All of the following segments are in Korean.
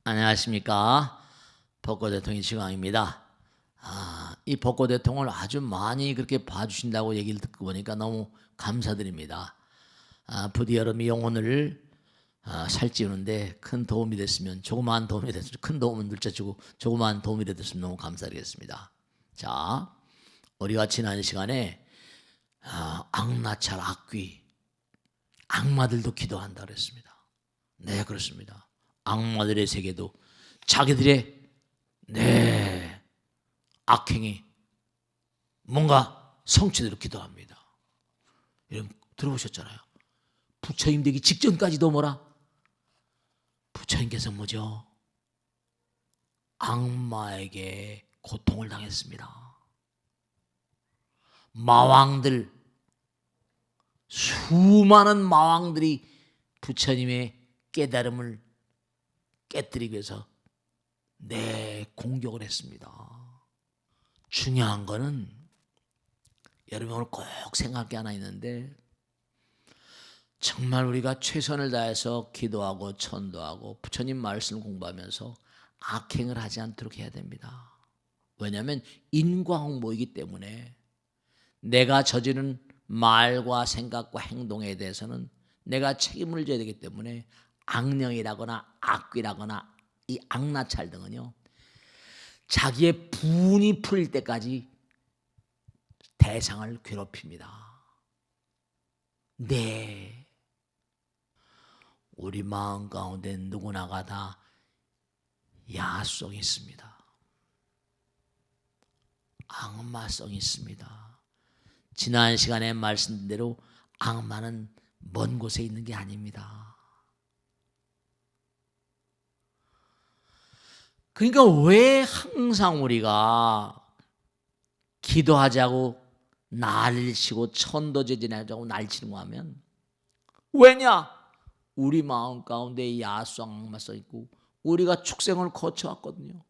안녕하십니까. 벚꽃대통의 지광입니다. 이 벚꽃대통을 아주 많이 그렇게 봐주신다고 얘기를 듣고 보니까 너무 감사드립니다. 부디 여러분이 영혼을 살찌우는데 큰 도움이 됐으면, 조그마한 도움이 됐으면, 큰 도움은 둘째치고 조그마한 도움이 됐으면 너무 감사드리겠습니다. 자, 우리가 지난 시간에 악나찰, 악귀, 악마들도 기도한다 그랬습니다. 네, 그렇습니다. 악마들의 세계도 자기들의 악행이 뭔가 성취대로 기도합니다. 여러분 들어보셨잖아요. 부처님 되기 직전까지도 뭐라? 부처님께서 뭐죠? 악마에게 고통을 당했습니다. 마왕들, 수많은 마왕들이 부처님의 깨달음을 깨뜨리기 위해서 공격을 했습니다. 중요한 거는 여러분 오늘 꼭 생각할 게 하나 있는데, 정말 우리가 최선을 다해서 기도하고 천도하고 부처님 말씀을 공부하면서 악행을 하지 않도록 해야 됩니다. 왜냐하면 인과응보이기 때문에 내가 저지른 말과 생각과 행동에 대해서는 내가 책임을 져야 되기 때문에 악령이라거나 악귀라거나 이 악나찰 등은요, 자기의 분이 풀릴 때까지 대상을 괴롭힙니다. 우리 마음 가운데 누구나가 다 야성이 있습니다. 악마성이 있습니다. 지난 시간에 말씀드린 대로 악마는 먼 곳에 있는 게 아닙니다. 그러니까 왜 항상 우리가 기도하자고 난리를 치고 천도제진하자고 난리치는가 하면, 왜냐? 우리 마음 가운데 야수왕 악마성 있고 우리가 축생을 거쳐왔거든요.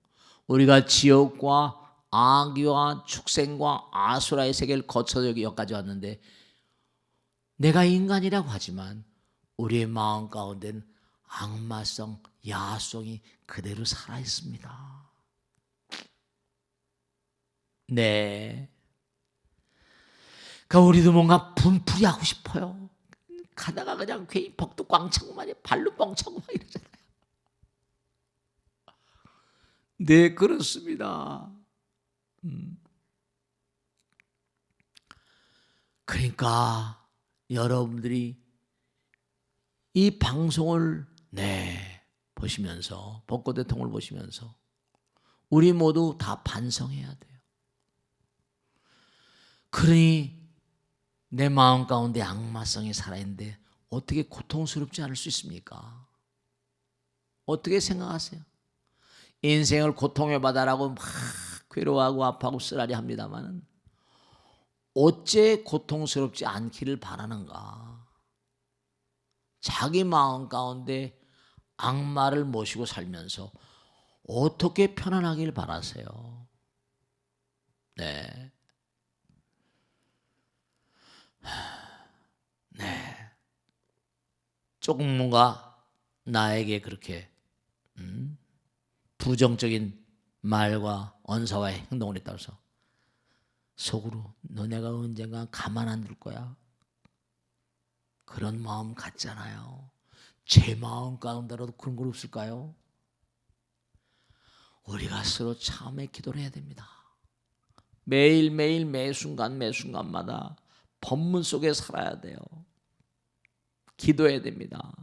우리가 지옥과 악귀와 축생과 아수라의 세계를 거쳐서 여기까지 왔는데, 내가 인간이라고 하지만 우리의 마음 가운데는 악마성, 야성이 그대로 살아있습니다. 그러니까 우리도 뭔가 분풀이 하고 싶어요. 가다가 그냥 괜히 벅도 꽝 차고 말이야, 발로 뻥 차고 막 이러잖아요. 그렇습니다. 그러니까 여러분들이 이 방송을 보시면서, 벚꽃대통을 보시면서 우리 모두 다 반성해야 돼요. 그러니 내 마음 가운데 악마성이 살아있는데 어떻게 고통스럽지 않을 수 있습니까? 어떻게 생각하세요? 인생을 고통의 바다라고 막 괴로워하고 아파하고 쓰라리 합니다만, 어째 고통스럽지 않기를 바라는가? 자기 마음 가운데 악마를 모시고 살면서 어떻게 편안하길 바라세요? 조금 뭔가 나에게 그렇게 부정적인 말과 언사와 행동을 했다고 해서 속으로 너네가 언젠가 가만 안 둘 거야, 그런 마음 같잖아요. 제 마음 가운데라도 그런 건 없을까요? 우리가 서로 참에 기도를 해야 됩니다. 매일매일 매순간마다 법문 속에 살아야 돼요. 기도해야 됩니다.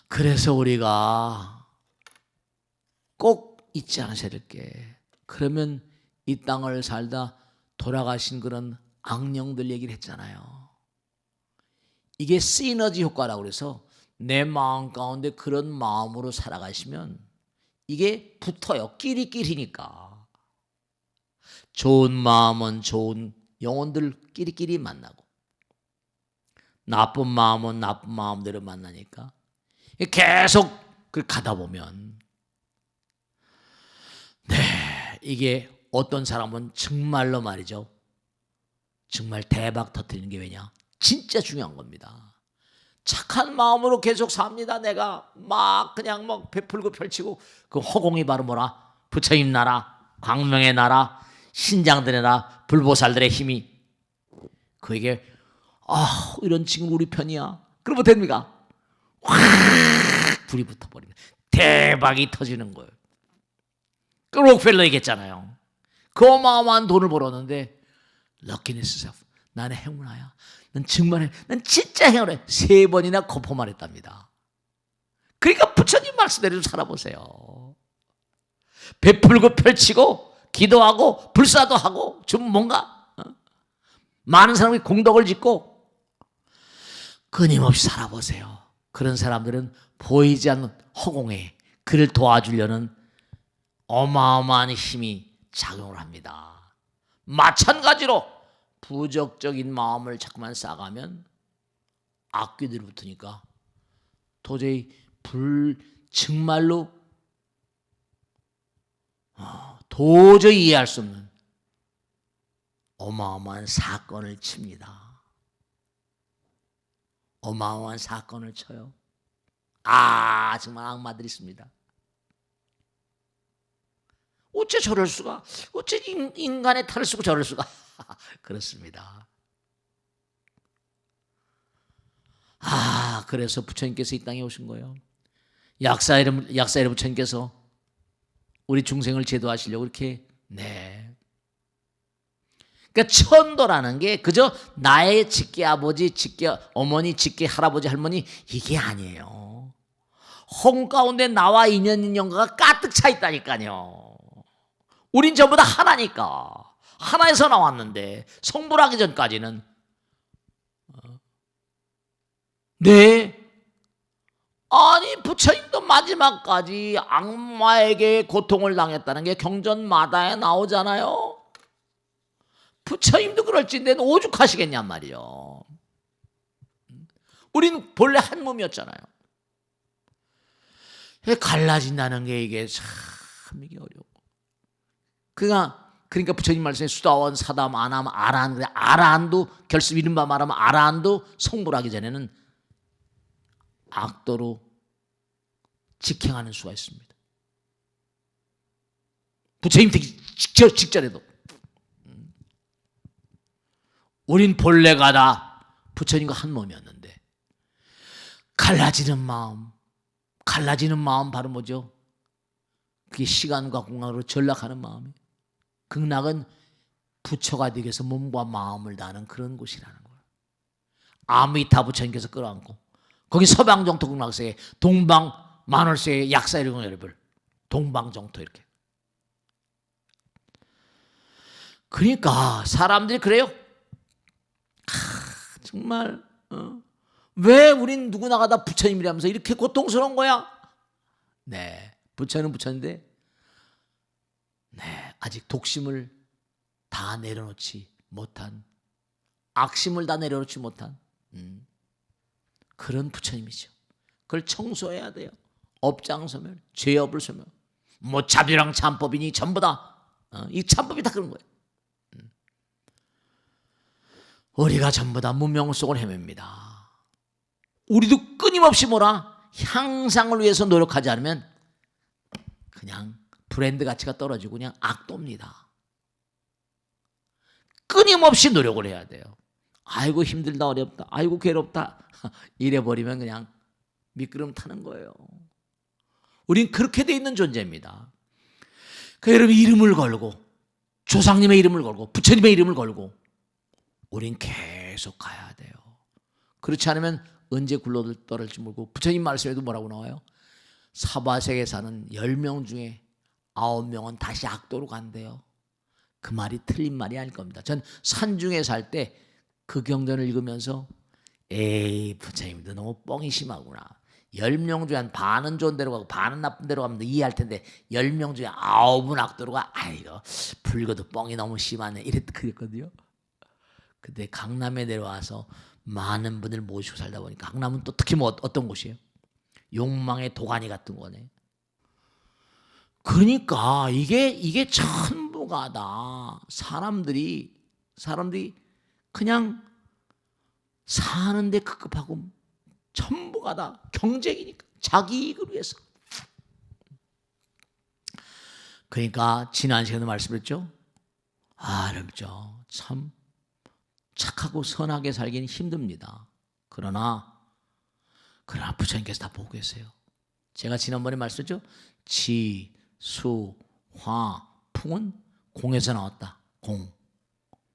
그래서 우리가 꼭 잊지 않으셔야 될 게, 그러면 이 땅을 살다 돌아가신 그런 악령들 얘기를 했잖아요. 이게 시너지 효과라고 그래서 내 마음 가운데 그런 마음으로 살아가시면 이게 붙어요. 끼리끼리니까. 좋은 마음은 좋은 영혼들 끼리끼리 만나고, 나쁜 마음은 나쁜 마음대로 만나니까 계속 가다 보면 이게 어떤 사람은 정말로 말이죠, 정말 대박 터뜨리는 게 왜냐? 진짜 중요한 겁니다. 착한 마음으로 계속 삽니다. 내가 막 그냥 막 베풀고 펼치고 그 허공이 바로 뭐라? 부처님 나라, 광명의 나라, 신장들의 나라, 불보살들의 힘이 그에게 이런 지금 우리 편이야. 그러면 됩니까? 확 불이 붙어버립니다. 대박이 터지는 거예요. 그 록펠러 얘기했잖아요. 그 어마어마한 돈을 벌었는데 럭키니스 셀프, 나는 행운아야. 난 정말 난 진짜 행운해. 3번이나 거포만 했답니다. 그러니까 부처님 말씀대로 살아보세요. 베풀고 펼치고 기도하고 불사도 하고 좀 뭔가 많은 사람이 공덕을 짓고 끊임없이 살아보세요. 그런 사람들은 보이지 않는 허공에 그를 도와주려는 어마어마한 힘이 작용을 합니다. 마찬가지로 부적적인 마음을 자꾸만 쌓아가면 악귀들이 붙으니까 도저히 정말로 도저히 이해할 수 없는 어마어마한 사건을 칩니다. 어마어마한 사건을 쳐요. 정말 악마들이 있습니다. 어째 저럴 수가? 어째 인간의 탈을 쓰고 저럴 수가? 그렇습니다. 그래서 부처님께서 이 땅에 오신 거예요. 약사이름 부처님께서 우리 중생을 제도하시려고 이렇게 그러니까 천도라는 게 그저 나의 직계 아버지, 직계 어머니, 직계 할아버지, 할머니 이게 아니에요. 홍 가운데 나와 인연인연가가 가득 차 있다니까요. 우린 전부 다 하나니까. 하나에서 나왔는데 성불하기 전까지는 아니 부처님도 마지막까지 악마에게 고통을 당했다는 게 경전마다에 나오잖아요. 부처님도 그럴진데 오죽하시겠냔 말이요. 우리는 본래 한 몸이었잖아요. 갈라진다는 게 이게 참 이게 어려워. 그러니까 부처님 말씀에 수다원, 사담, 아남, 아라한, 아라한도 결습 이른바 말하면 아라한도 성불하기 전에는 악도로 직행하는 수가 있습니다. 부처님 되기 직전에도 우린 본래가 다 부처님과 한 몸이었는데 갈라지는 마음 바로 뭐죠? 그게 시간과 공간으로 전락하는 마음이에요. 극락은 부처가 되기 위해서 몸과 마음을 다하는 그런 곳이라는 거예요. 아미타 부처님께서 끌어안고 거기 서방정토 극락세에 동방 만월세에 약사일공여를 동방정토 이렇게. 그러니까 사람들이 그래요. 정말 왜 우린 누구나가 다 부처님이라면서 이렇게 고통스러운 거야? 부처는 부처인데 아직 독심을 다 내려놓지 못한, 악심을 다 내려놓지 못한 그런 부처님이죠. 그걸 청소해야 돼요. 업장소멸, 죄업을 소멸. 뭐 자비랑 참법이니 전부 다 이 참법이 다 그런 거예요. 우리가 전부 다 문명 속을 헤맵니다. 우리도 끊임없이 향상을 위해서 노력하지 않으면 그냥 브랜드 가치가 떨어지고 그냥 악도입니다. 끊임없이 노력을 해야 돼요. 아이고 힘들다 어렵다 아이고 괴롭다 이래버리면 그냥 미끄럼 타는 거예요. 우린 그렇게 돼 있는 존재입니다. 그 여러분 이름을 걸고 조상님의 이름을 걸고 부처님의 이름을 걸고 우린 계속 가야 돼요. 그렇지 않으면 언제 굴러 떨어질지 모르고 부처님 말씀에도 뭐라고 나와요? 사바세계에 사는 10명 중에 9명은 다시 악도로 간대요. 그 말이 틀린 말이 아닐 겁니다. 전 산중에 살 때 그 경전을 읽으면서 부처님도 너무 뻥이 심하구나. 10명 중에 한 반은 좋은 데로 가고 반은 나쁜 데로 가면 이해할 텐데 10명 중에 9은 악도로 가. 아이고 불거도 뻥이 너무 심하네. 그랬거든요. 근데 강남에 내려와서 많은 분들 모시고 살다 보니까 강남은 또 특히 어떤 곳이에요? 욕망의 도가니 같은 거네. 그러니까 이게 전부가 다 사람들이 그냥 사는데 급급하고 전부가 다 경쟁이니까 자기 이익을 위해서. 그러니까 지난 시간에 말씀드렸죠. 어렵죠. 참 착하고 선하게 살기는 힘듭니다. 그러나 부처님께서 다 보고 계세요. 제가 지난번에 말씀드렸죠. 지, 수, 화, 풍은 공에서 나왔다. 공.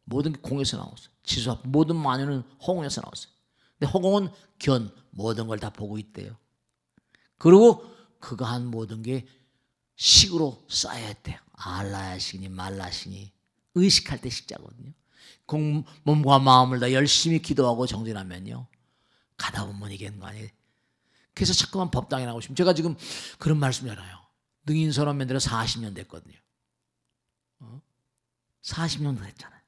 모든 게 공에서 나왔어요. 지수와 모든 만유는 허공에서 나왔어요. 근데 허공은 견, 모든 걸 다 보고 있대요. 그리고 그가 한 모든 게 식으로 쌓여야 돼요. 알라야시니 말라시니 의식할 때 식자거든요. 몸과 마음을 다 열심히 기도하고 정진하면요. 가다 보면 이기는 거 아니에요. 그래서 자꾸만 법당에 나오고 싶으면 제가 지금 그런 말씀이잖아요. 능인선언 만들어 40년 됐거든요. 40년 됐잖아요.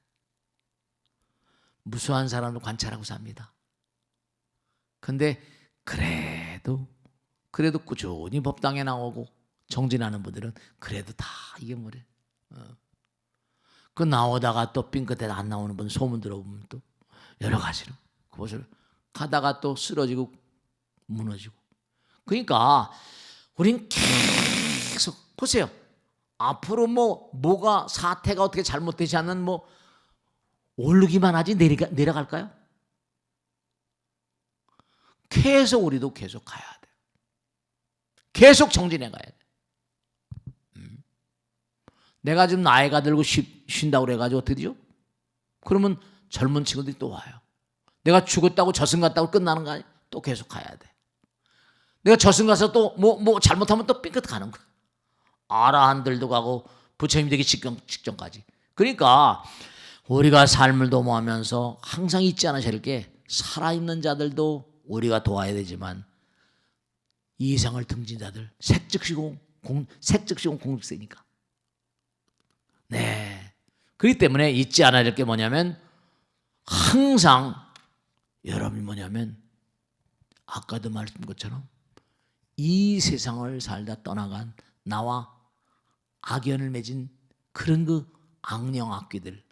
무수한 사람도 관찰하고 삽니다. 근데 그래도 꾸준히 법당에 나오고 정진하는 분들은 그래도 다 이게 뭐래. 그 나오다가 또 삥끝에 안 나오는 분 소문 들어보면 또 여러 가지로 그것을 가다가 또 쓰러지고 무너지고. 그러니까 우린 계속 보세요. 앞으로 뭐가 사태가 어떻게 잘못되지 않는 오르기만 하지 내려갈까요? 계속 우리도 계속 가야 돼요. 계속 정진해 가야 돼요. 내가 지금 나이가 들고 쉰다고 그래가지고 어떻게 되죠? 그러면 젊은 친구들이 또 와요. 내가 죽었다고 저승 갔다고 끝나는 거 아니에요? 또 계속 가야 돼. 내가 저승 가서 또 잘못하면 또 삐끗 가는 거야. 아라한들도 가고 부처님 되기 직전까지. 그러니까 우리가 삶을 도모하면서 항상 잊지 않으셔야 할 게 살아있는 자들도 우리가 도와야 되지만 이생을 등진 자들 색즉시공 공직세니까. 네. 그렇기 때문에 잊지 않아야 될 게 뭐냐면 항상 여러분이 뭐냐면 아까도 말씀드린 것처럼 이 세상을 살다 떠나간 나와 악연을 맺은 그런 그 악령 악귀들,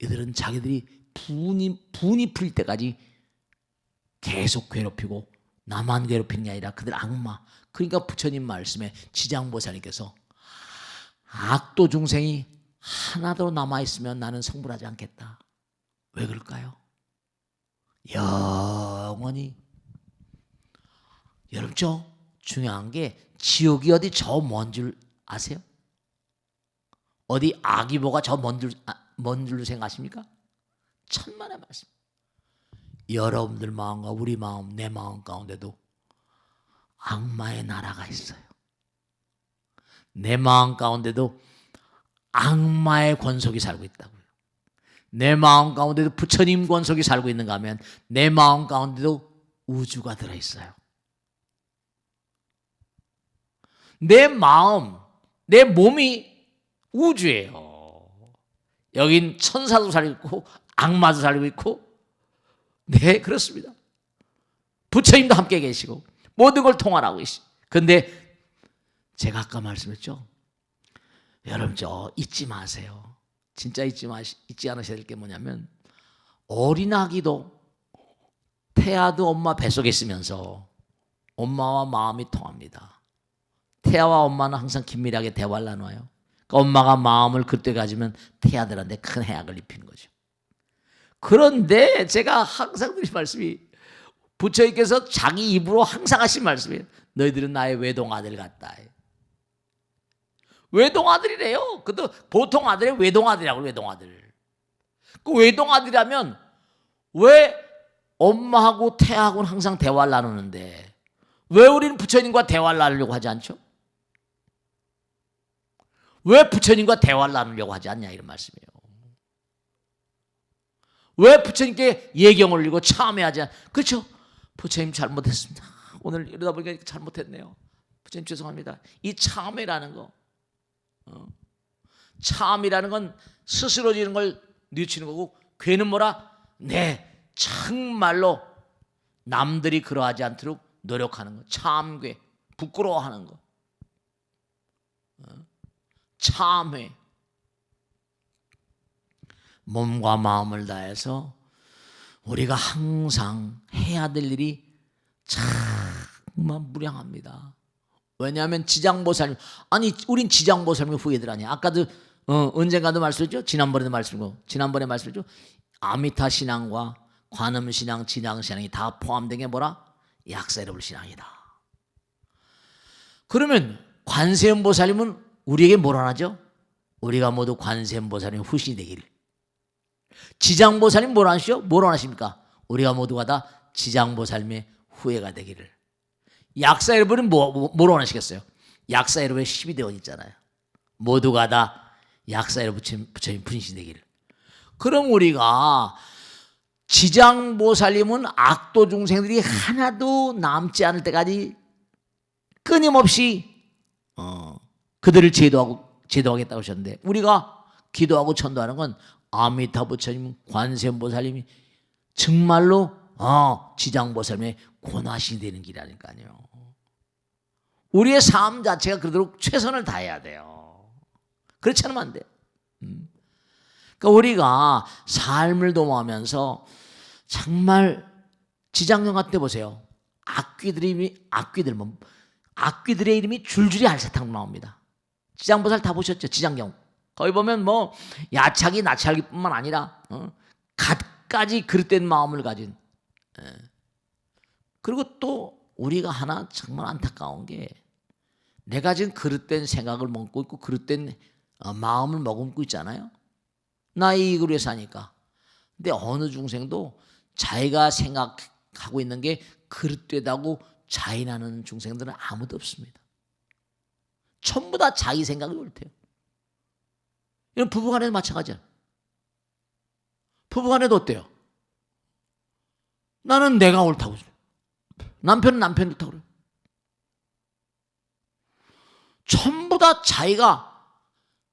이들은 자기들이 분이 풀릴 때까지 계속 괴롭히고 나만 괴롭히는 게 아니라 그들 악마. 그러니까 부처님 말씀에 지장보살님께서 악도 중생이 하나도 남아있으면 나는 성불하지 않겠다. 왜 그럴까요? 영원히. 여러분 중요한 게 지옥이 어디 저 먼 줄 아세요? 어디 아기보가 저 먼 줄로 생각하십니까? 천만의 말씀. 여러분들 마음과 우리 마음, 내 마음 가운데도 악마의 나라가 있어요. 내 마음 가운데도 악마의 권속이 살고 있다고요. 내 마음 가운데도 부처님 권속이 살고 있는가 하면 내 마음 가운데도 우주가 들어있어요. 내 마음, 내 몸이 우주예요. 여긴 천사도 살고 있고 악마도 살고 있고, 네, 그렇습니다. 부처님도 함께 계시고 모든 걸 통할하고 계시고. 그런데 제가 아까 말씀했죠. 여러분 잊지 마세요. 진짜 잊지 않으셔야 될 게 뭐냐면 어린아기도 태아도 엄마 뱃속에 있으면서 엄마와 마음이 통합니다. 태아와 엄마는 항상 긴밀하게 대화를 나눠요. 그러니까 엄마가 마음을 그때 가지면 태아들한테 큰 해악을 입히는 거죠. 그런데 제가 항상 드린 말씀이 부처님께서 자기 입으로 항상 하신 말씀이에요. 너희들은 나의 외동아들 같다. 외동아들이래요. 근데 보통 아들이 외동아들이라고. 외동아들. 그 외동아들이라면 왜 엄마하고 태아하고는 항상 대화를 나누는데 왜 우리는 부처님과 대화를 나누려고 하지 않죠? 왜 부처님과 대화를 나누려고 하지 않냐 이런 말씀이에요. 왜 부처님께 예경을 올리고 참회하지 않냐. 그렇죠? 부처님 잘못했습니다. 오늘 이러다 보니까 잘못했네요. 부처님 죄송합니다. 이 참회라는 거, 참이라는 건 스스로 지는 걸 뉘우치는 거고, 괴는 뭐라? 네, 정말로 남들이 그러하지 않도록 노력하는 거. 참괴, 부끄러워하는 거. 참회. 몸과 마음을 다해서 우리가 항상 해야 될 일이 정말 무량합니다. 왜냐하면 지장보살님, 아니 우린 지장보살님 후예들 아니야. 아까도 언젠가도 말씀했죠. 지난번에 말씀했죠. 아미타 신앙과 관음 신앙, 진앙 신앙이 다 포함된 게 뭐라? 약사여러분 신앙이다. 그러면 관세음보살님은 우리에게 뭐라 하죠? 우리가 모두 관세음보살님 후신이 되기를. 지장보살님 뭐라 하시죠? 뭐라 하십니까? 우리가 모두가 다 지장보살님의 후예가 되기를. 약사 여러분은 뭐로 원하시겠어요? 약사 여러분의 12대원 있잖아요. 모두가 다 약사 여러분 부처님 분신 되기를. 그럼 우리가 지장보살님은 악도 중생들이 하나도 남지 않을 때까지 끊임없이 그들을 제도하겠다고 하셨는데, 우리가 기도하고 천도하는 건 아미타 부처님, 관세음보살님이 정말로 지장보살님의 권하신이 되는 길이라니까요. 우리의 삶 자체가 그러도록 최선을 다해야 돼요. 그렇지 않으면 안 돼요. 그러니까 우리가 삶을 도모하면서 정말 지장령 같은 데 보세요. 악귀들의 이름이 줄줄이 알사탕 나옵니다. 지장보살 다 보셨죠? 지장경. 거기 보면 뭐 야차기 나차기뿐만 아니라 갖가지 그릇된 마음을 가진. 그리고 또 우리가 하나 정말 안타까운 게, 내가 지금 그릇된 생각을 먹고 있고 그릇된 마음을 머금고 있잖아요. 나의 이익을 위해 사니까. 근데 어느 중생도 자기가 생각하고 있는 게 그릇되다고 자인하는 중생들은 아무도 없습니다. 전부 다 자기 생각이 옳대요. 이런 부부간에도 마찬가지야. 부부간에도 어때요? 나는 내가 옳다고 그래. 남편은 남편이 옳다고 그래. 전부 다 자기가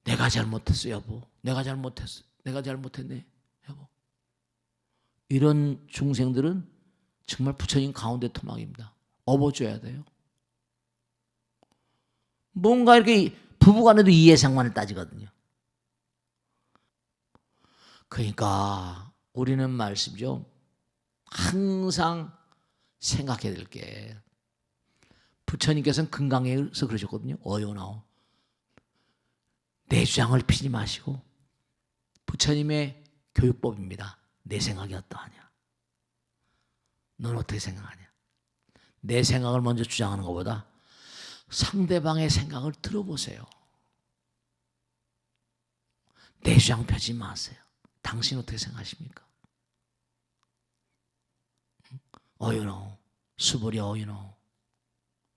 내가 잘못했어 여보, 내가 잘못했네 여보. 이런 중생들은 정말 부처님 가운데 토막입니다. 업어줘야 돼요. 뭔가 이렇게 부부간에도 이해상관을 따지거든요. 그러니까 우리는 말씀이죠. 항상 생각해야 될 게, 부처님께서는 금강에서 그러셨거든요. 어요나오. 내 주장을 피지 마시고, 부처님의 교육법입니다. 내 생각이 어떠하냐? 넌 어떻게 생각하냐? 내 생각을 먼저 주장하는 것보다 상대방의 생각을 들어보세요. 내 주장 펴지 마세요. 당신 어떻게 생각하십니까? 어유노, 수보리 어유노.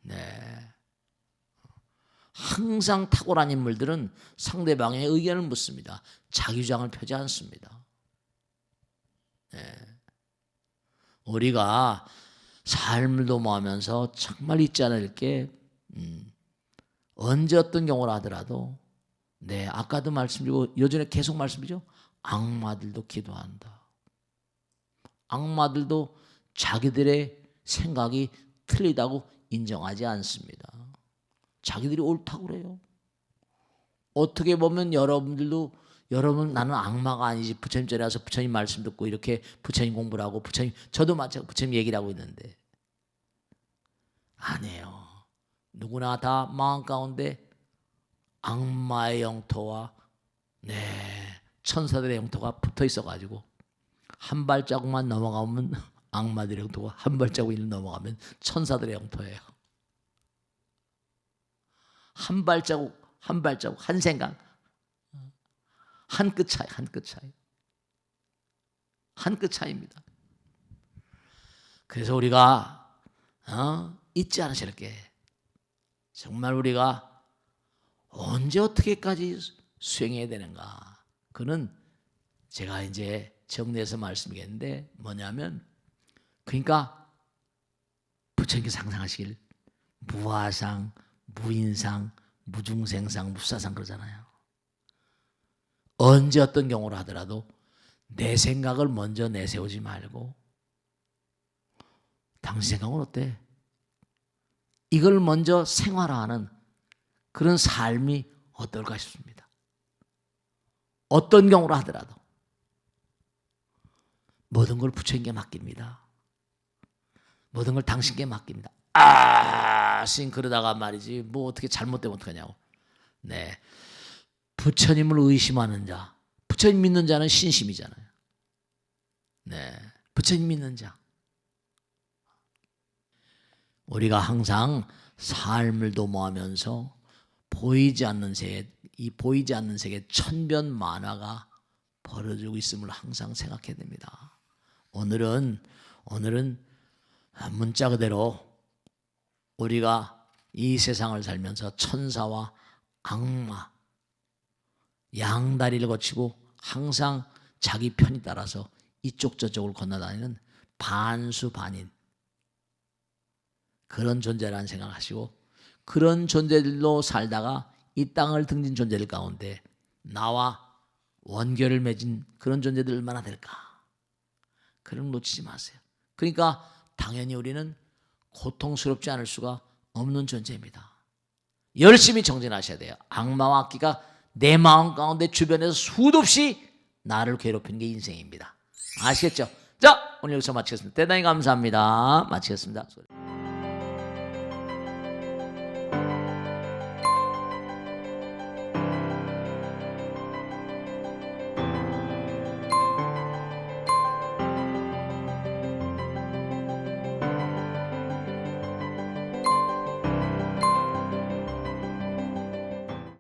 네. 항상 탁월한 인물들은 상대방의 의견을 묻습니다. 자기 주장을 펴지 않습니다. 네. 우리가 삶을 도모하면서 정말 잊지 않을 게, 언제 어떤 경우를 하더라도, 네, 아까도 말씀드리고 요즘에 계속 말씀드리죠. 악마들도 기도한다. 악마들도 자기들의 생각이 틀리다고 인정하지 않습니다. 자기들이 옳다고 그래요. 어떻게 보면 여러분 나는 악마가 아니지, 부처님 전에 와서 부처님 말씀 듣고 이렇게 부처님 공부를 하고, 저도 마찬가지로 부처님 얘기를 하고 있는데, 아니에요. 누구나 다 마음 가운데 악마의 영토와 천사들의 영토가 붙어 있어가지고, 한 발자국만 넘어가면 악마들의 영토고, 한 발자국 넘어가면 천사들의 영토예요. 한 발자국, 한 생각, 한 끗 차이, 한 끗 차이입니다. 그래서 우리가 잊지 않으실 게, 정말 우리가 언제 어떻게까지 수행해야 되는가. 그는 제가 이제 정리해서 말씀드리겠는데, 뭐냐면, 그러니까 부처님께서 상상하시길 무아상, 무인상, 무중생상, 무사상 그러잖아요. 언제 어떤 경우를 하더라도 내 생각을 먼저 내세우지 말고, 당신 생각은 어때? 이걸 먼저 생활화하는 그런 삶이 어떨까 싶습니다. 어떤 경우를 하더라도 모든 걸 부처님께 맡깁니다. 모든 걸 당신께 맡깁니다. 신 그러다가 말이지 뭐 어떻게 잘못되면 어떡하냐고. 네, 부처님을 의심하는 자, 부처님 믿는 자는 신심이잖아요. 네, 부처님 믿는 자. 우리가 항상 삶을 도모하면서 보이지 않는 세계, 이 보이지 않는 세계 천변만화가 벌어지고 있음을 항상 생각해야 됩니다. 오늘은 문자 그대로 우리가 이 세상을 살면서 천사와 악마, 양다리를 거치고 항상 자기 편에 따라서 이쪽 저쪽을 건너다니는 반수반인 그런 존재라는 생각을 하시고, 그런 존재들로 살다가 이 땅을 등진 존재들 가운데 나와 원결을 맺은 그런 존재들 얼마나 될까? 그런 거 놓치지 마세요. 그러니까 당연히 우리는 고통스럽지 않을 수가 없는 존재입니다. 열심히 정진하셔야 돼요. 악마와 악기가 내 마음 가운데 주변에서 수도 없이 나를 괴롭히는 게 인생입니다. 아시겠죠? 자, 오늘 여기서 마치겠습니다. 대단히 감사합니다. 마치겠습니다.